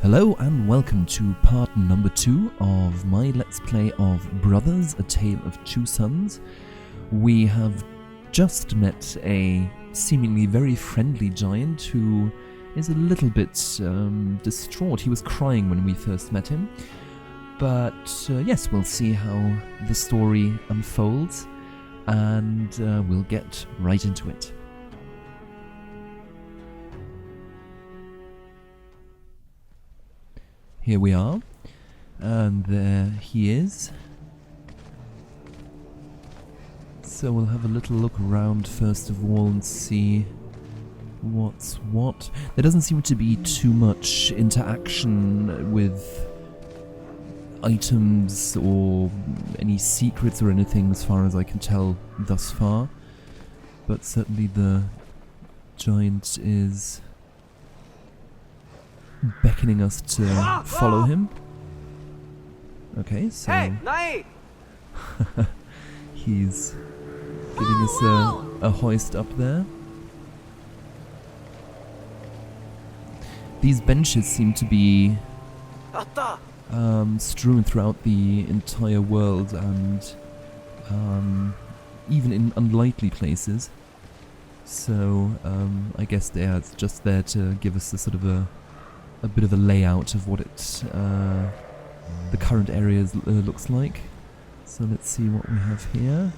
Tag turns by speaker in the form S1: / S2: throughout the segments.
S1: Hello and welcome to part number 2 of my Let's Play of Brothers, A Tale of Two Sons. We have just met a seemingly very friendly giant who is a little bit distraught. He was crying when we first met him. But yes, we'll see how the story unfolds and we'll get right into it. Here we are, and there he is. So we'll have a little look around first of all and see what's what. There doesn't seem to be too much interaction with items or any secrets or anything as far as I can tell thus far. But certainly the giant is beckoning us to follow him. Okay, so he's giving us a hoist up there. These benches seem to be strewn throughout the entire world and even in unlikely places. So I guess they are just there to give us a sort of a bit of a layout of what the current area looks like. So let's see what we have here.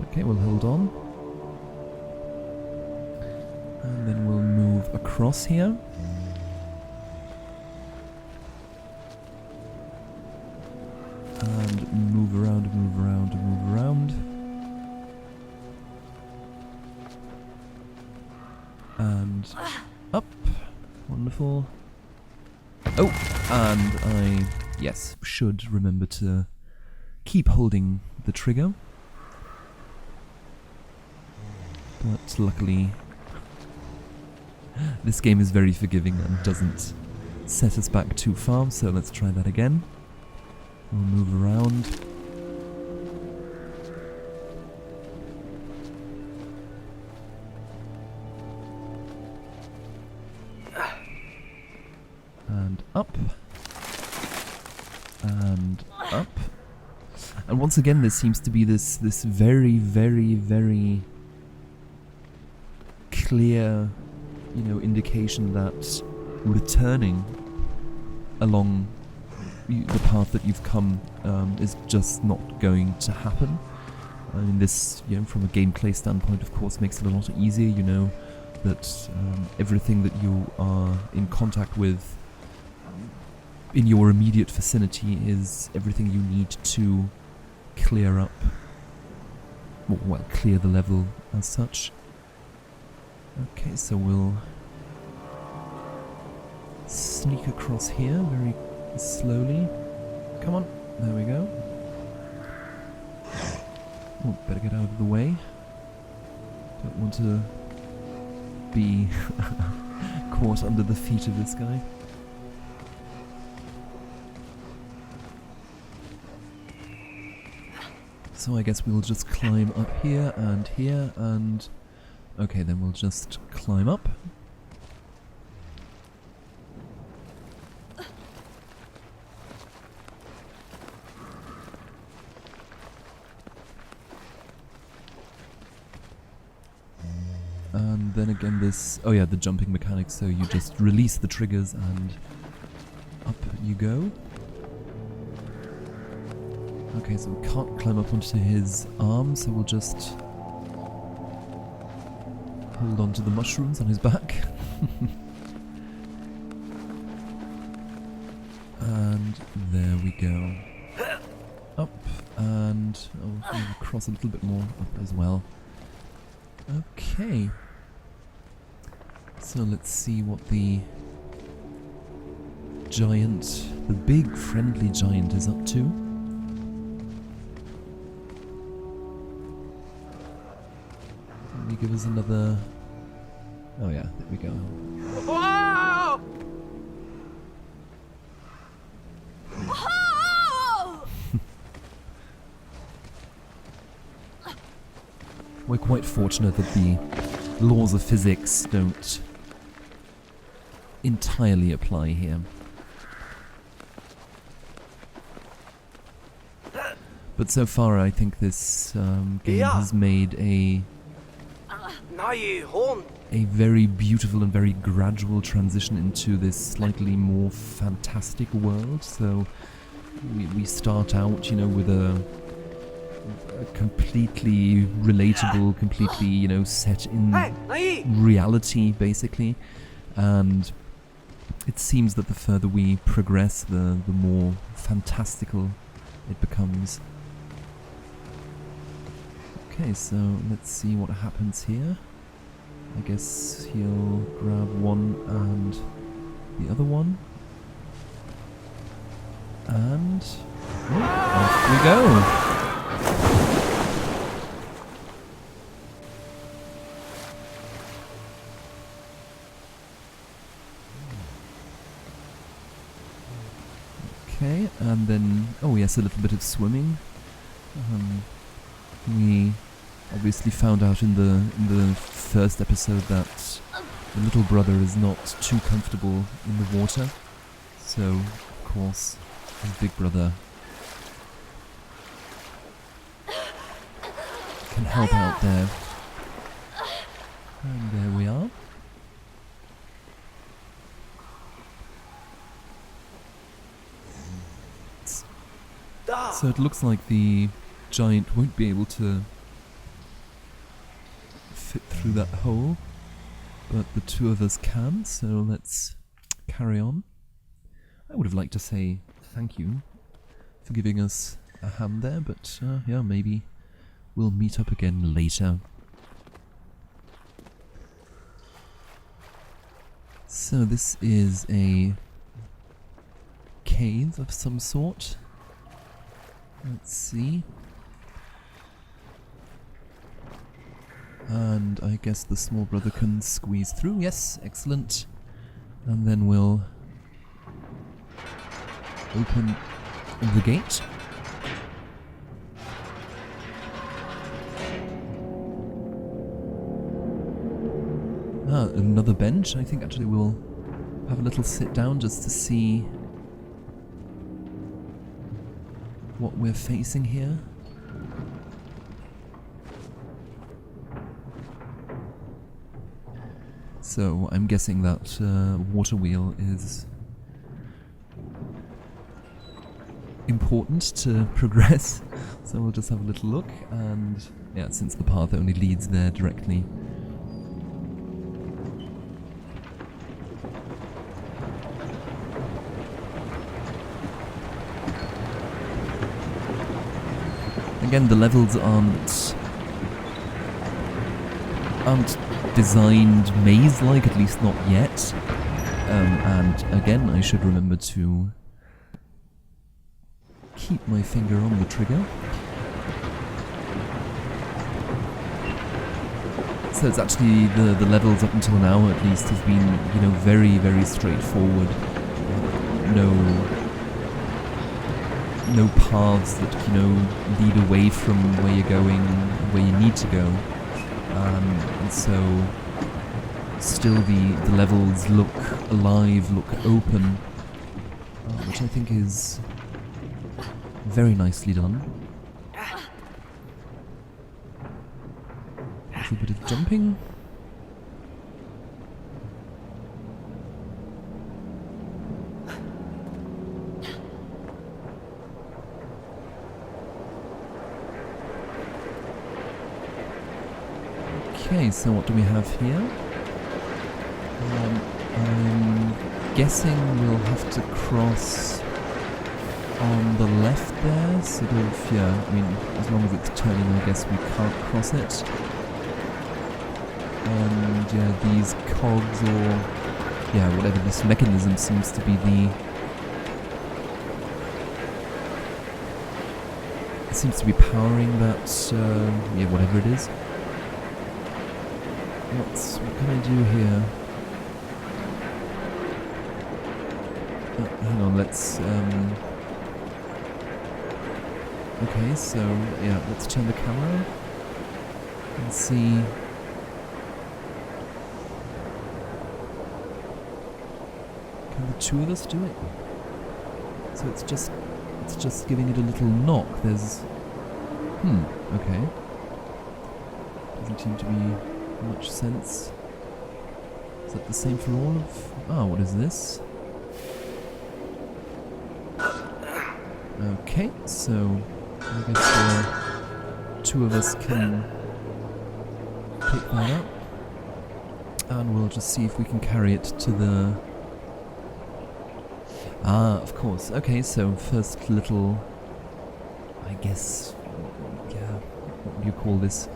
S1: Okay, we'll hold on. And then we'll move across here. And move around, move around, move around. And up. Wonderful. Oh, and I, yes, should remember to keep holding the trigger. But luckily, this game is very forgiving and doesn't set us back too far, so let's try that again. We'll move around. And up. And up. And once again there seems to be this very, very, very clear, indication that returning along the path that you've come is just not going to happen. I mean, this, from a gameplay standpoint, of course, makes it a lot easier. You know that everything that you are in contact with in your immediate vicinity is everything you need to clear up, well, clear the level as such. Okay, so we'll sneak across here very slowly. Come on, there we go. Oh, better get out of the way. Don't want to be caught under the feet of this guy. So I guess we'll just climb up here, and okay, then we'll just climb up. And then again this, oh yeah, the jumping mechanics, so you just release the triggers and up you go. Okay, so we can't climb up onto his arm, so we'll just hold on to the mushrooms on his back. And there we go. Up, and we'll cross a little bit more up as well. Okay. So let's see what the giant, the big friendly giant is up to. Let me give us another... Oh yeah, there we go.
S2: Whoa!
S1: We're quite fortunate that the laws of physics don't entirely apply here. But so far, I think this game has made a very beautiful and very gradual transition into this slightly more fantastic world. So we start out, you know, with a completely relatable, completely, you know, set in reality, basically. And it seems that the further we progress, the more fantastical it becomes. Okay, so let's see what happens here. I guess he'll grab one and the other one. And off we go! Okay, and then, oh yes, a little bit of swimming. We obviously found out in the first episode that the little brother is not too comfortable in the water, so of course his big brother can help out there. And there we are. So it looks like the giant won't be able to fit through that hole, but the two of us can, so let's carry on. I would have liked to say thank you for giving us a hand there, but yeah, maybe we'll meet up again later. So this is a cave of some sort. Let's see. And I guess the small brother can squeeze through. Yes, excellent. And then we'll open the gate. Ah, another bench. I think actually we'll have a little sit down just to see what we're facing here. So I'm guessing that water wheel is important to progress. So we'll just have a little look, and yeah, since the path only leads there directly. Again, the levels aren't designed maze-like, at least not yet. And again, I should remember to keep my finger on the trigger. So it's actually the levels up until now, at least, have been, you know, very, very straightforward. No paths that, you know, lead away from where you're going, where you need to go. And so still the levels look alive, look open, which I think is very nicely done. A little bit of jumping. Okay, so what do we have here? I'm guessing we'll have to cross on the left there, sort of, yeah, I mean, as long as it's turning, I guess we can't cross it. And yeah, these cogs, or yeah, whatever this mechanism seems to be, it seems to be powering that, yeah, whatever it is. What can I do here? Hang on, let's, okay, so, yeah, let's turn the camera and see. Can the two of us do it? So it's just giving it a little knock. There's... okay. Doesn't seem to be much sense. Is that the same for all of... Ah, what is this? Okay, so I guess two of us can pick that up. And we'll just see if we can carry it to the... Ah, of course. Okay, so first little... I guess... Yeah, what do you call this?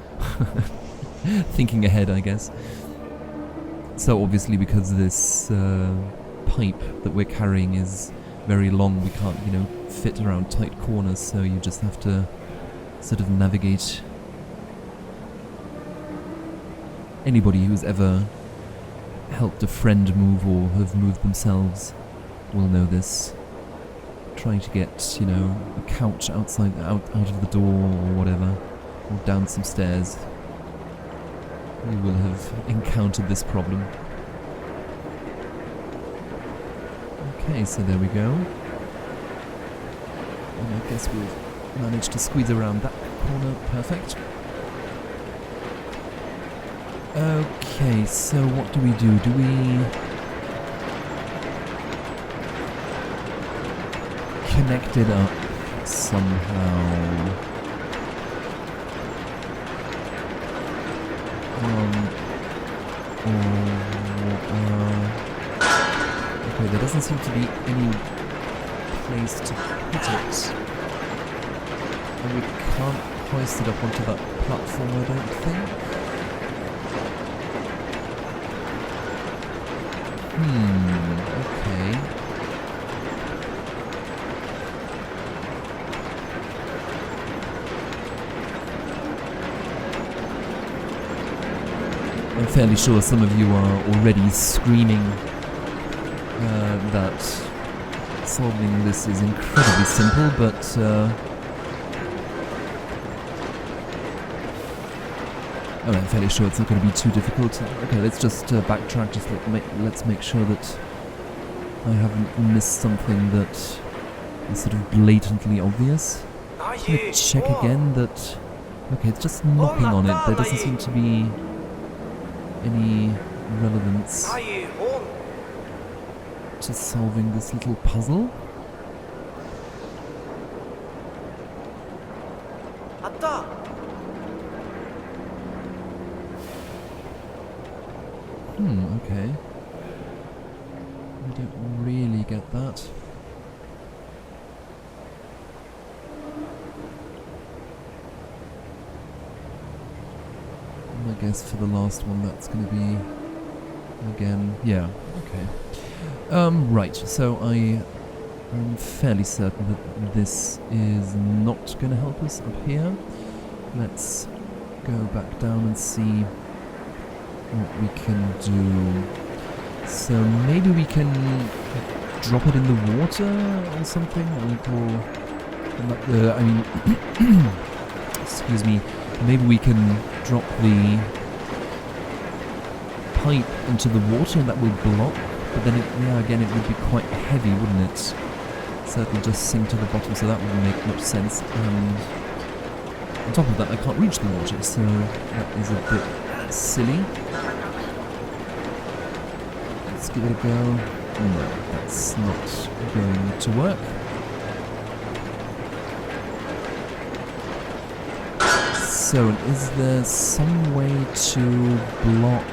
S1: Thinking ahead, I guess. So obviously because this pipe that we're carrying is very long, we can't, fit around tight corners, so you just have to sort of navigate. Anybody who's ever helped a friend move or have moved themselves will know this. Trying to get, a couch out of the door or whatever, or down some stairs. You will have encountered this problem. Okay, so there we go. And I guess we've managed to squeeze around that corner. Perfect. Okay, so what do we do? Do we connect it up somehow? Okay, there doesn't seem to be any place to put it. And we can't hoist it up onto that platform, I don't think. Okay. I'm fairly sure some of you are already screaming that solving this is incredibly simple, but I'm fairly sure it's not going to be too difficult. Okay, let's just backtrack. Just let's make sure that I haven't missed something that is sort of blatantly obvious. Just gonna check again that... Okay, it's just knocking on it. There doesn't seem to be any relevance to solving this little puzzle. Okay. I don't really get that. And I guess for the last one that's going to be again, yeah, okay. Right, so I am fairly certain that this is not going to help us up here. Let's go back down and see what we can do. So maybe we can drop it in the water or something, or I mean, excuse me. Maybe we can drop the pipe into the water and that will block. But then, again, it would be quite heavy, wouldn't it? So it'll just sink to the bottom. So that wouldn't make much sense. And on top of that, I can't reach the water, so that is a bit silly. Let's give it a go. No, that's not going to work. So, is there some way to block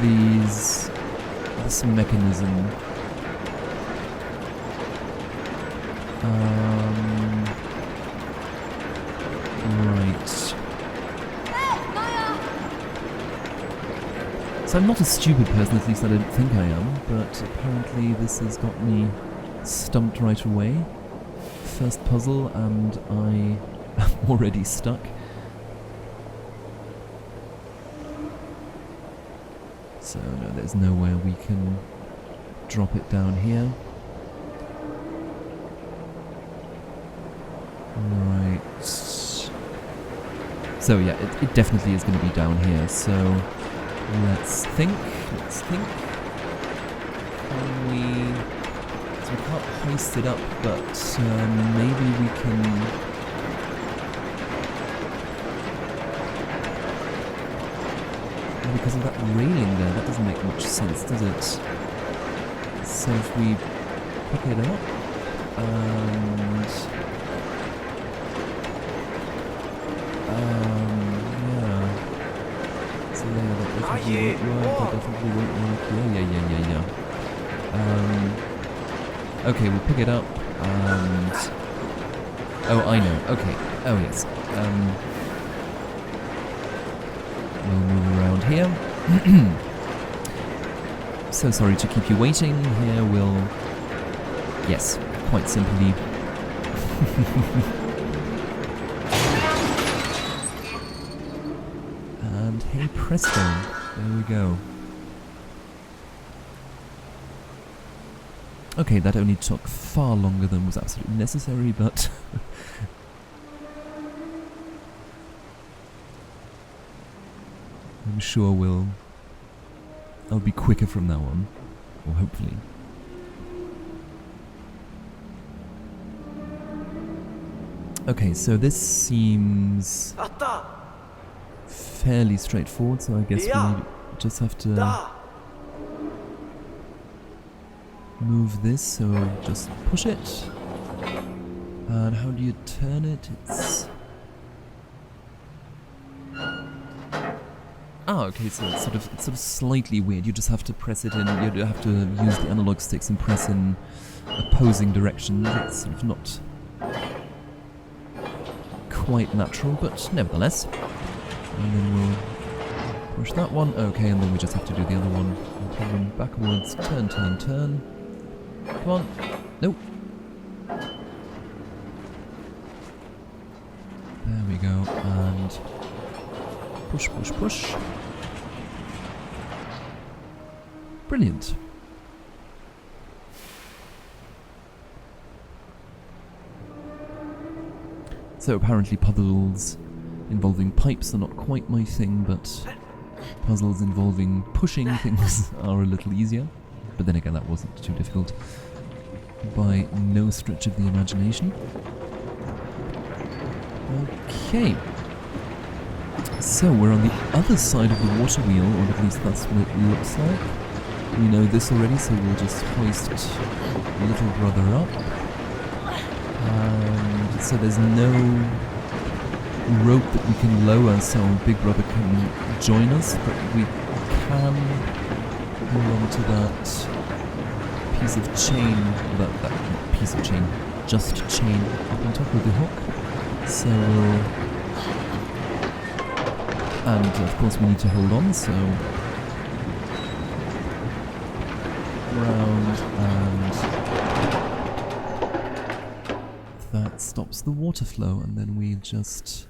S1: this mechanism? Right. So I'm not a stupid person, at least I don't think I am, but apparently this has got me stumped right away. First puzzle, and I am already stuck. So no, there's nowhere we can drop it down here. Right. So yeah, it definitely is going to be down here, so let's think. Can we hoist it up, but maybe we can... Because of that railing there, that doesn't make much sense, does it? So if we pick it up, and... yeah. So yeah, that definitely won't work, that definitely won't work. Yeah. Okay, we'll pick it up, and... Oh, I know, okay. Oh, yes. We'll move around here. So sorry to keep you waiting. Here we'll... Yes, quite simply. And hey presto, there we go. Okay, that only took far longer than was absolutely necessary, but... I'm sure I'll be quicker from now on, or hopefully. Okay, so this seems fairly straightforward, so I guess we just have to move this, so just push it. And how do you turn it? It's... Ah, okay, so it's sort of slightly weird. You just have to press it in, you have to use the analog sticks and press in opposing directions. It's sort of not quite natural, but nevertheless. And then we'll push that one, okay, and then we just have to do the other one. No problem. Backwards, turn. Come on. Nope. There we go, and push. Brilliant. So apparently puzzles involving pipes are not quite my thing, but puzzles involving pushing things are a little easier. But then again, that wasn't too difficult by no stretch of the imagination. Okay. So we're on the other side of the water wheel, or at least that's what it looks like. We know this already, so we'll just hoist little brother up. And so there's no rope that we can lower so big brother can join us, but we can hold on to that piece of chain, that piece of chain, just chain up on top of the hook. So we'll... And of course we need to hold on, so... Round, and... that stops the water flow, and then we just...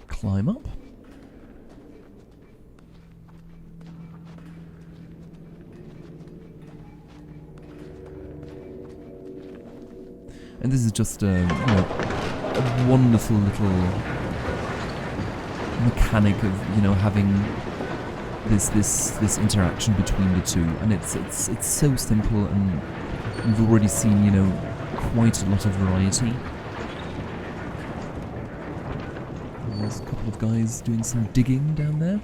S1: climb up. And this is just a wonderful little mechanic of having this interaction between the two, and it's so simple, and we've already seen quite a lot of variety. There's a couple of guys doing some digging down there.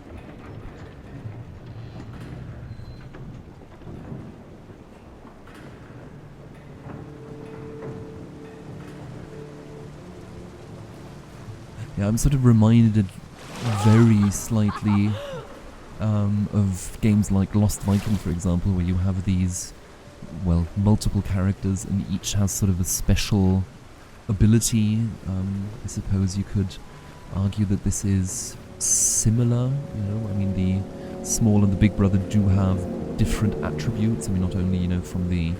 S1: Yeah, I'm sort of reminded very slightly of games like Lost Viking, for example, where you have these, multiple characters and each has sort of a special ability. I suppose you could argue that this is similar, I mean the small and the big brother do have different attributes. I mean not only, from the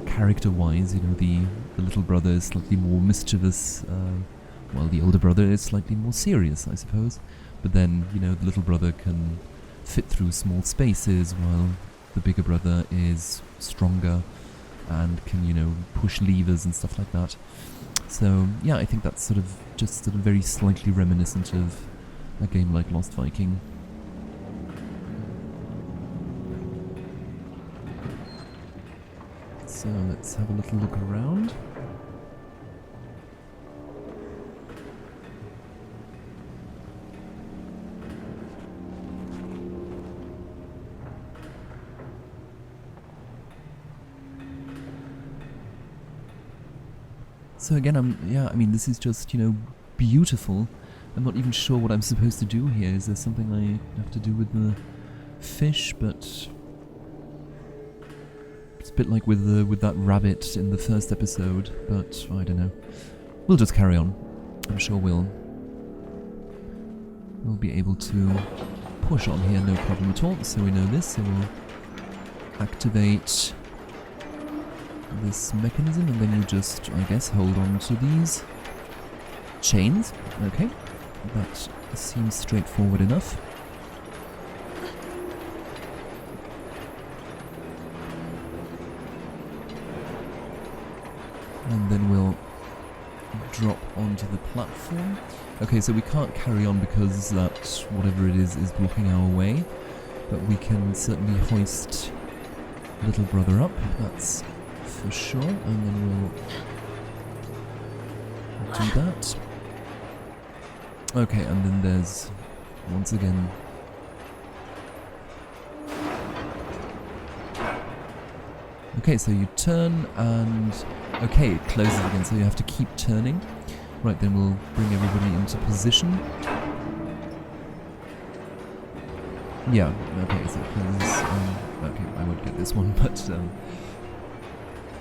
S1: character-wise, the little brother is slightly more mischievous, while the older brother is slightly more serious, I suppose. But then, the little brother can fit through small spaces, while the bigger brother is stronger and can, push levers and stuff like that. So, yeah, I think that's just very slightly reminiscent of a game like Lost Viking. So let's have a little look around. So again, I mean, this is just, you know, beautiful. I'm not even sure what I'm supposed to do here. Is there something I have to do with the fish? But it's a bit like with that rabbit in the first episode. But I don't know. We'll just carry on. I'm sure we'll be able to push on here, no problem at all. So we know this. So we'll activate this mechanism, and then you just, I guess, hold on to these chains. Okay, that seems straightforward enough. And then we'll drop onto the platform. Okay, so we can't carry on because that, whatever it is blocking our way, but we can certainly hoist little brother up, that's for sure, and then we'll do that. Okay, and then there's, once again, okay, so you turn and, okay, it closes again, so you have to keep turning. Right, then we'll bring everybody into position. Yeah, okay, so it closes, okay, I won't get this one, but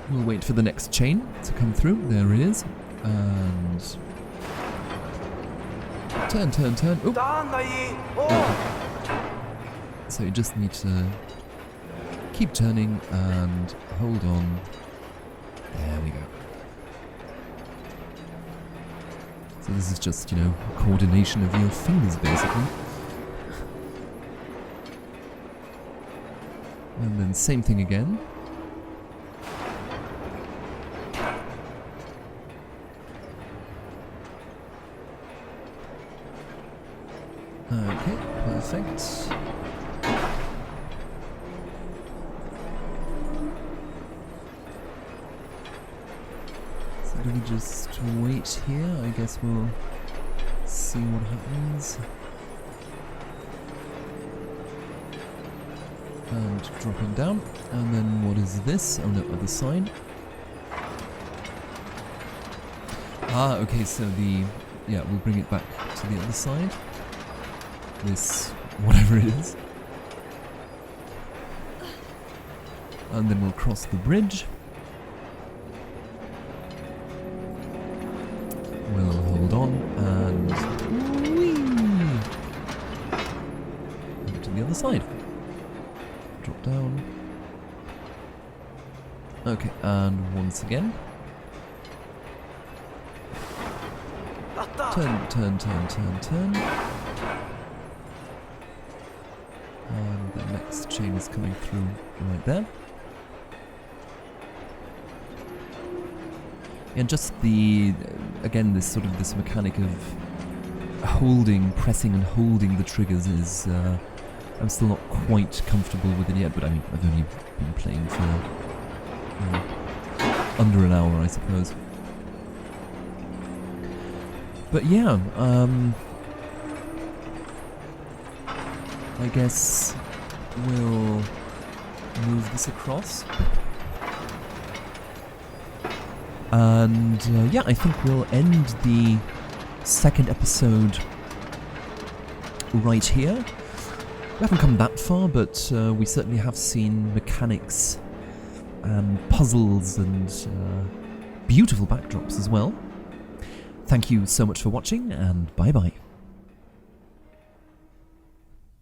S1: we'll wait for the next chain to come through. There it is. And turn, turn, turn. Oop. Okay. So you just need to keep turning and hold on. There we go. So this is just, you know, coordination of your fingers, basically. And then same thing again. Okay, perfect. So do we just wait here? I guess we'll see what happens. And dropping down. And then what is this? Oh no, other side. Ah, okay, so yeah, we'll bring it back to the other side. This, whatever it is. And then we'll cross the bridge. We'll hold on and whee! Over to the other side. Drop down. Okay, and once again. Turn, turn, turn, turn, turn. And the next chain is coming through right there. And just the, again, this mechanic of holding, pressing and holding the triggers is, I'm still not quite comfortable with it yet, but I mean, I've only been playing for under an hour, I suppose. But yeah, I guess we'll move this across. And yeah, I think we'll end the second episode right here. We haven't come that far, but we certainly have seen mechanics and puzzles and beautiful backdrops as well. Thank you so much for watching, and bye-bye.